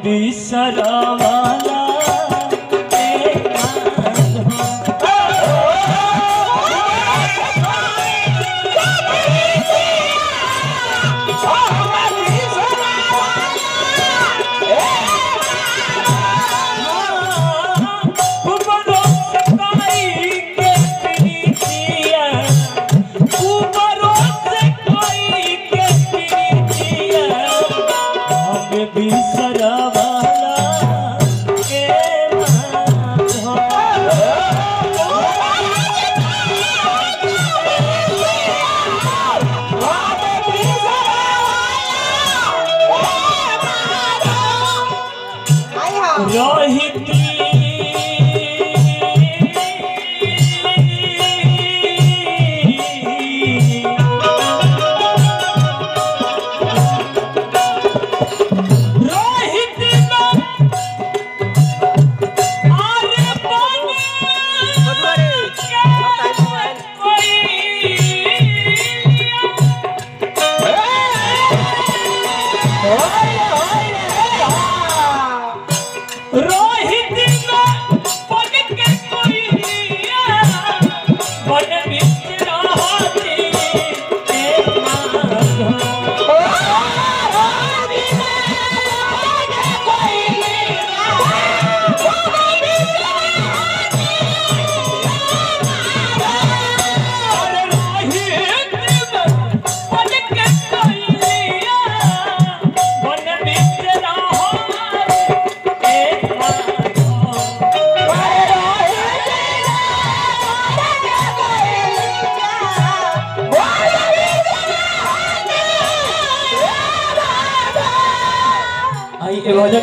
बिसरवाला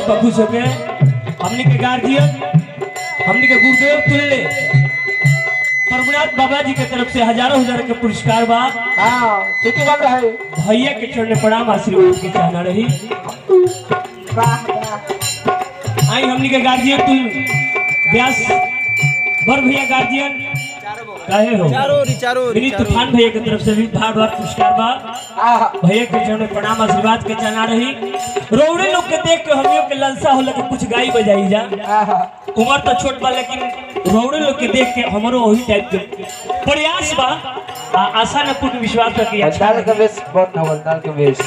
पप्पू सके हमने के गार्जियन हमने के गुरुदेव तुल्य प्रभुनाथ बाबा जी के तरफ से हजारों हजार के पुरस्कार बा। ठीक बात है भैया के चरण प्रणाम आशीर्वाद के चाहना रही। आई हमने के गार्जियन तुल्य व्यास बर भैया गार्जियन काहे हो चारों तूफान भैया की तरफ से भी भार पुरस्कार बा। भैया के चरण प्रणाम आशीर्वाद के चाहना रही। रोड़े लोग के देख के हमियों के ललसा होला कि कुछ गाई बजाई जा। उम्र तो छोट बा लेकिन रोड़े लोग के देख के हमरो वही टाइप के प्रयास बा। आशा न पूर्ण विश्वास रखी अच्छा दाल का बेस बहुत नवल दाल का बेस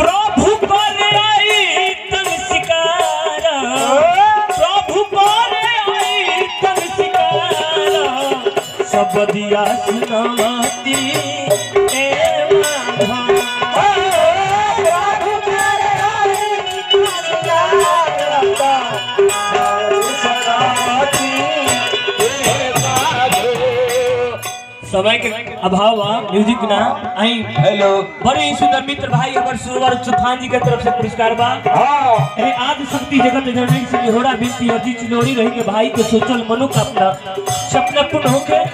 प्रभु करे आई तन शिकारा प्रभु करे आई तन शिकारा सब दिया सुनाती समय के अभाव म्यूजिक ना आई हेलो बड़े ही सुंदर मित्र भाई अमर सुरवर चौथान जी के तरफ से पुरस्कार बा। आज शक्ति जगत जननी से होड़ा बिनती अजी चिनोरी रही के भाई के सोचल मनोकामना सपना पूर्ण होके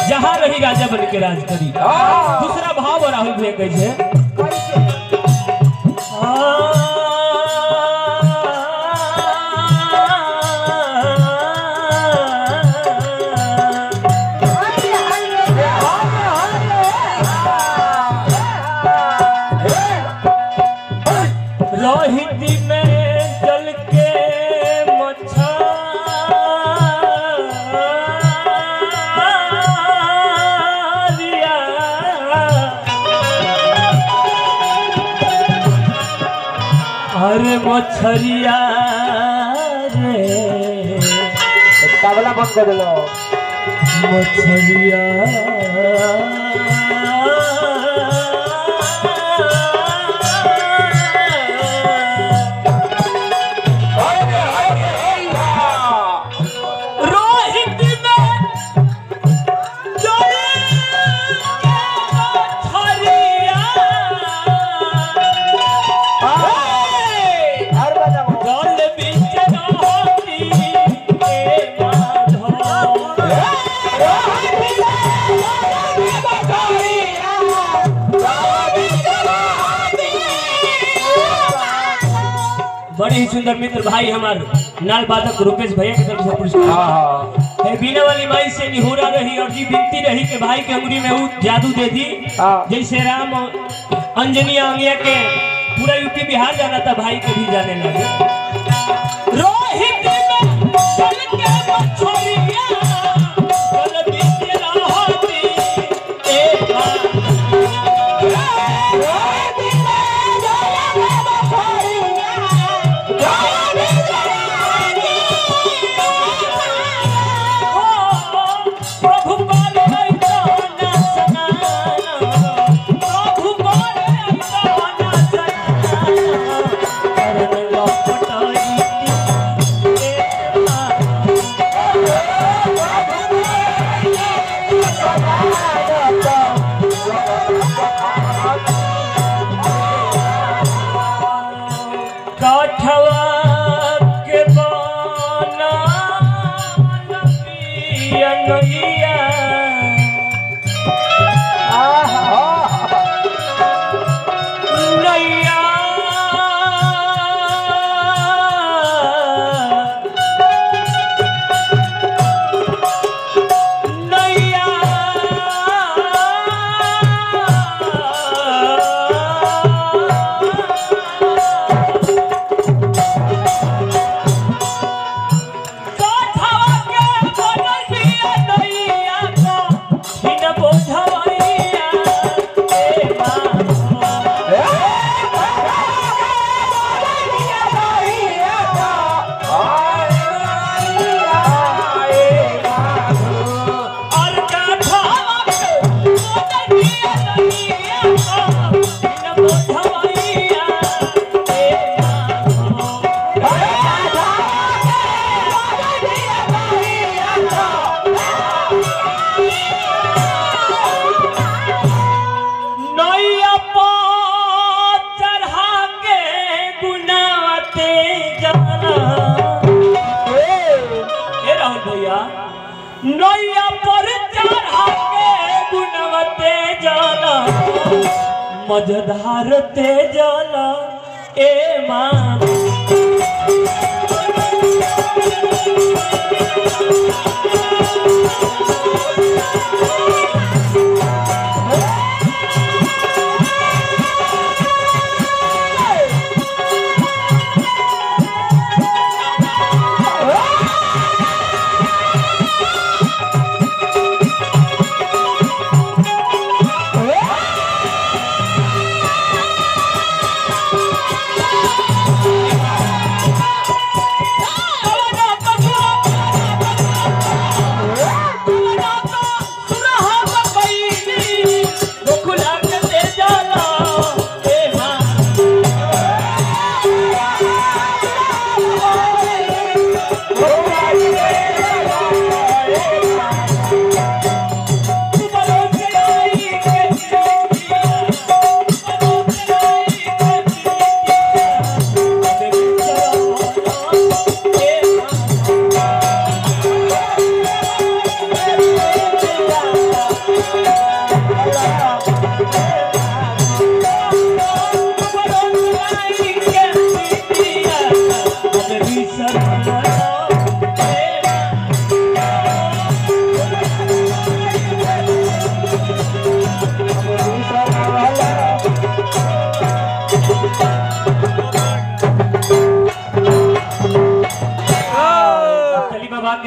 जहां रही राजा बन के राज करी। दूसरा भाव और राहुल भैया कैसे मछरिया रे तबला बंद कर लो मछरिया Yeah! बड़े ही सुंदर मित्र भाई हमारे नाल बाधक रूपेश भैया की तरफ से पुरस्कार है। बीना वाली माई से निहोरा रही और जी विनती रही कि भाई के उंगली में वो जादू दे दी जैसे राम अंजनी आंगिया के पूरा यूपी बिहार जाना था, भाई के भी जाने लगे। रोहित में चल के मछलियां चल बीच राहती ए रोहित में नैया पर चढ़ा के गुणवते जाला मझधार ते जाला ए माँ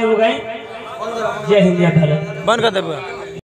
हो गई। जय हिंद जय भारत। बंद कर दे।